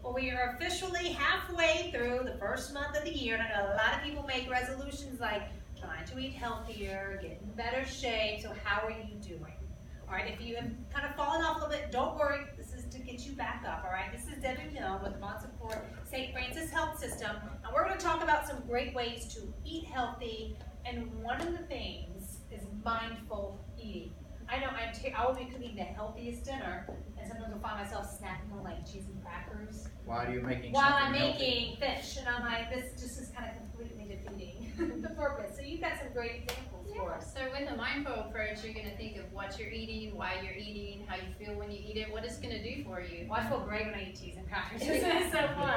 Well, we are officially halfway through the first month of the year, and I know a lot of people make resolutions like trying to eat healthier, get in better shape. So how are you doing? All right, if you have kind of fallen off a little bit, don't worry. This is to get you back up, all right? This is Debbie Mill with the Vermont Support St. Francis Health System, and we're going to talk about some great ways to eat healthy, and one of the things is mindful eating. I know I will be cooking the healthiest dinner, and sometimes I'll find myself snacking on like cheese and crackers. Why are you making While something I'm making healthy? fish, and I'm like, this just is kind of completely defeating the purpose. So you've got some great examples for us. So with a mindful approach, you're going to think of what you're eating, why you're eating, how you feel when you eat it, what it's going to do for you. Well, I feel great when I eat cheese and crackers. It's so fun.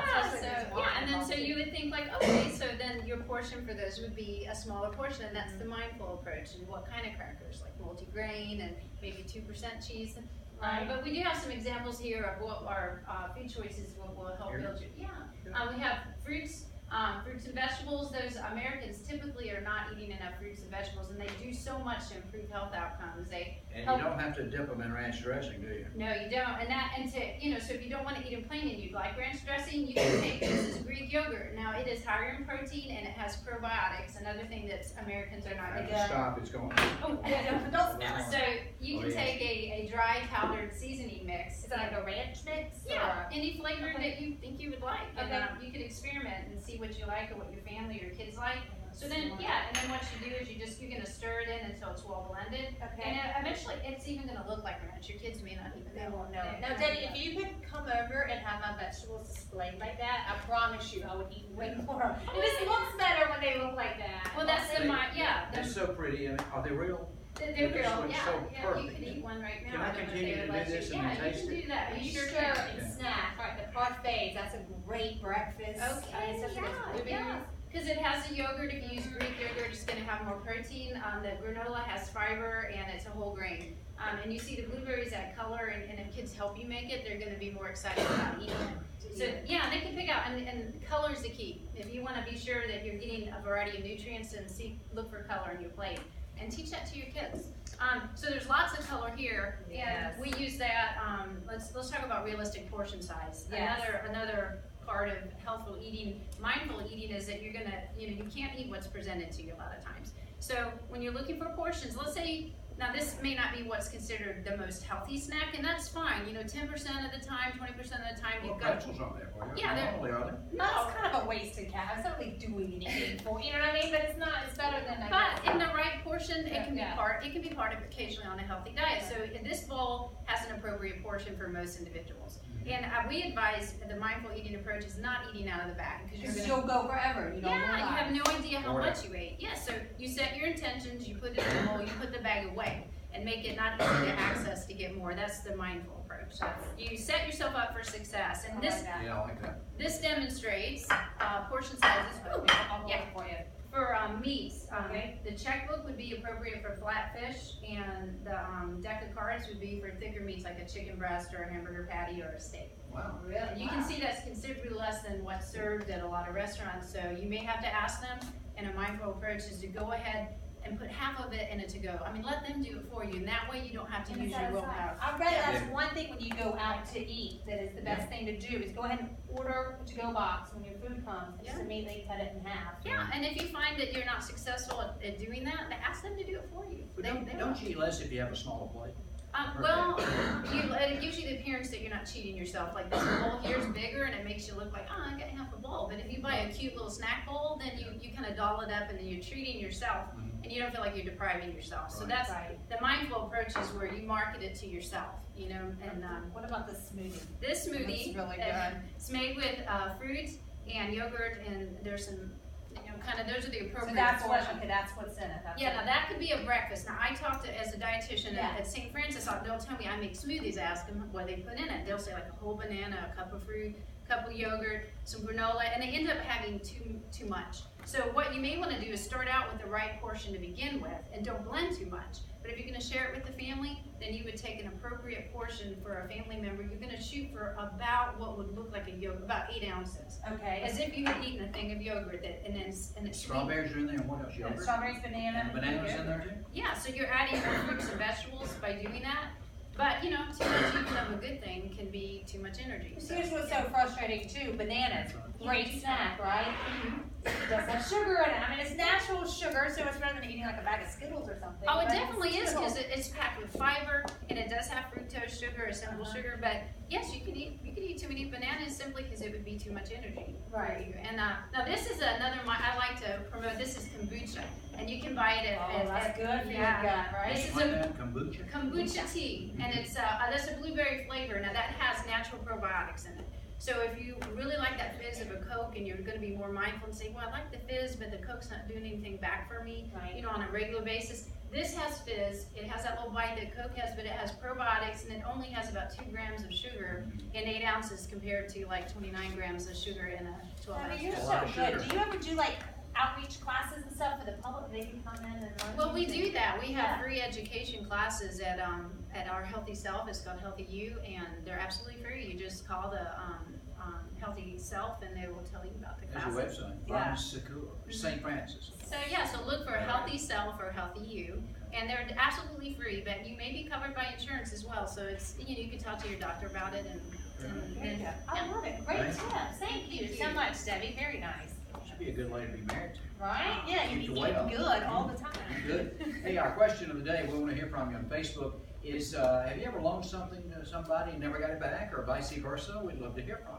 And then so you would think like, okay, so then your portion for those would be a smaller portion, and that's the mindful approach. And what kind of crackers? Like multigrain and maybe 2% cheese. Right. But we do have some examples here of what our food choices will help build you. Yeah. We have fruits. Fruits and vegetables, those Americans typically are not eating enough fruits and vegetables, and they do so much to improve health outcomes. And you don't have to dip them in ranch dressing, do you? No, you don't. So if you don't want to eat them plain and you like ranch dressing, you can take this as Greek yogurt. Now it is higher in protein and it has probiotics. Another thing that Americans are not Have to stop, it's going. Oh, yeah, don't stop. So you can take a dry powdered seasoning mix. Is that like a ranch mix? Yeah, any flavor Okay. that you think you would like. And you can experiment and see what you like or what your family or your kids like. So then, and then what you do is you're going to stir it in until it's well blended. Okay. And eventually it's even going to look like ranch. Your kids may not even know. Now, Debbie, if you could come over and have my vegetables displayed like that, I promise you I would eat way more. And this looks better when they look like that. Well, that's They're so pretty. And are they real? They're This real, looks yeah. so You perfect. could eat one right now. Can I continue to do this and taste you can it? do that. You You sure sure can. and snack. Right, the parfaits, that's a great breakfast. Okay, Especially with blueberries. yeah. Because it has a yogurt. If you use Greek yogurt, it's going to have more protein. The granola has fiber and it's a whole grain. And you see the blueberries add color, and if kids help you make it, they're going to be more excited about eating it. So yeah, they can pick out, and color is the key. If you want to be sure that you're getting a variety of nutrients, and look for color in your plate, and teach that to your kids. So there's lots of color here, and we use that. Let's talk about realistic portion size. Yes. Another part of healthful eating, mindful eating, is that you're gonna, you can't eat what's presented to you a lot of times. So when you're looking for portions, let's say, now this may not be what's considered the most healthy snack, and that's fine. 10% of the time, 20% of the time, Well, you've got. pretzels aren't there for you. Yeah, they're. Normally are they? No, it's kind of a wasted cat. It's not really doing anything for you know what I mean? But it's better than But in the right portion, it can be Yeah. part of occasionally on a healthy diet. So this bowl has an appropriate portion for most individuals. And we advise the mindful eating approach is not eating out of the bag, because you'll go forever. You don't you realize. have no idea how Correct. much you ate. Yeah, so you set your intentions, you put it in the bowl, you put the bag away, and make it not easy to access to get more. That's the mindful approach. You set yourself up for success, and this Yeah, I like that. this demonstrates portion sizes. I'll go for you. For meats, Okay. the checkbook would be appropriate for flat fish, and the deck of cards would be for thicker meats like a chicken breast or a hamburger patty or a steak. Wow. Really? And you can see that's considerably less than what's served at a lot of restaurants, so you may have to ask them, and a mindful approach is to go ahead and put half of it in a to-go. I mean, let them do it for you, and that way you don't have to use your willpower. I read that's one thing when you go out to eat that is the best thing to do is go ahead and order a to-go box when your food comes. Just immediately cut it in half. Yeah, and if you find that you're not successful at doing that, ask them to do it for you. But They don't you eat less if you have a smaller plate? It gives you the appearance that you're not cheating yourself. Like this bowl here is bigger, and it makes you look like, oh, I got half a bowl. But if you buy a cute little snack bowl, then you kind of doll it up, and then you're treating yourself, and you don't feel like you're depriving yourself. So that's the mindful approach, is where you market it to yourself, And what about the smoothie? this smoothie, That's really good. it's made with fruit and yogurt, and there's some, those are the appropriate So that's portions. that's what's in it. Now that could be a breakfast. Now I talked to, as a dietitian Yeah. at St. Francis, they'll tell me I make smoothies. I ask them what they put in it. They'll say like a whole banana, a cup of fruit, a cup of yogurt, some granola, and they end up having too much. So what you may want to do is start out with the right portion to begin with, and don't blend too much. But if you're going to share it with the family, then you would take an appropriate portion for a family member. You're going to shoot for about what would look like a yogurt, about 8 ounces. Okay. As if you had eaten a thing of yogurt, and it's sweet. Strawberries are in there, and what else? Yogurt? Strawberries, banana. And bananas in there too? Yeah, so you're adding more fruits and vegetables by doing that. But, too much even of a good thing and can be too much energy. So here's what's so frustrating too, bananas, great snack, right? It does have sugar in it, I mean, it's natural sugar, so it's better than eating like a bag of Skittles or something. Oh, it but definitely is, Skittles. because it's packed with fiber, and it does have fructose sugar, or simple sugar, but yes, you could eat too many bananas simply because it would be too much energy for Right. you. And now this is another one I like to promote. This is kombucha, and you can buy it Oh, that's good for your gut, right? This is Like a that, kombucha? kombucha tea, and it's that's a blueberry flavor. Now that has natural probiotics in it. So if you really like that fizz of a Coke and you're going to be more mindful and say, well, I like the fizz, but the Coke's not doing anything back for me, Right. you know, on a regular basis. This has fizz. It has that little bite that Coke has, but it has probiotics, and it only has about 2 grams of sugar in 8 ounces compared to like 29 grams of sugar in a 12 I mean, ounce. you're a so lot of good. sugar. Do you ever do like outreach classes and stuff for the public? They can come in and learn? Well, we do that. We have Yeah. free education classes at our Healthy Self. It's called Healthy You, and they're absolutely free. You just call the Healthy Self, and they will tell you about the There's classes. your website, Yeah. Bon Secours, St. Francis. So yeah, so look for Healthy Self or Healthy You, and they're absolutely free. But you may be covered by insurance as well. So it's you can talk to your doctor about it, and There you go. I love it. Great Thank tips. Thank you so much, Debbie. Very nice. Should be a good lady to be married to. Right? Yeah, you Keep be the weight eating off. good all the time. Good. Hey, our question of the day, we want to hear from you on Facebook, is have you ever loaned something to somebody and never got it back, or vice versa? We'd love to hear from you.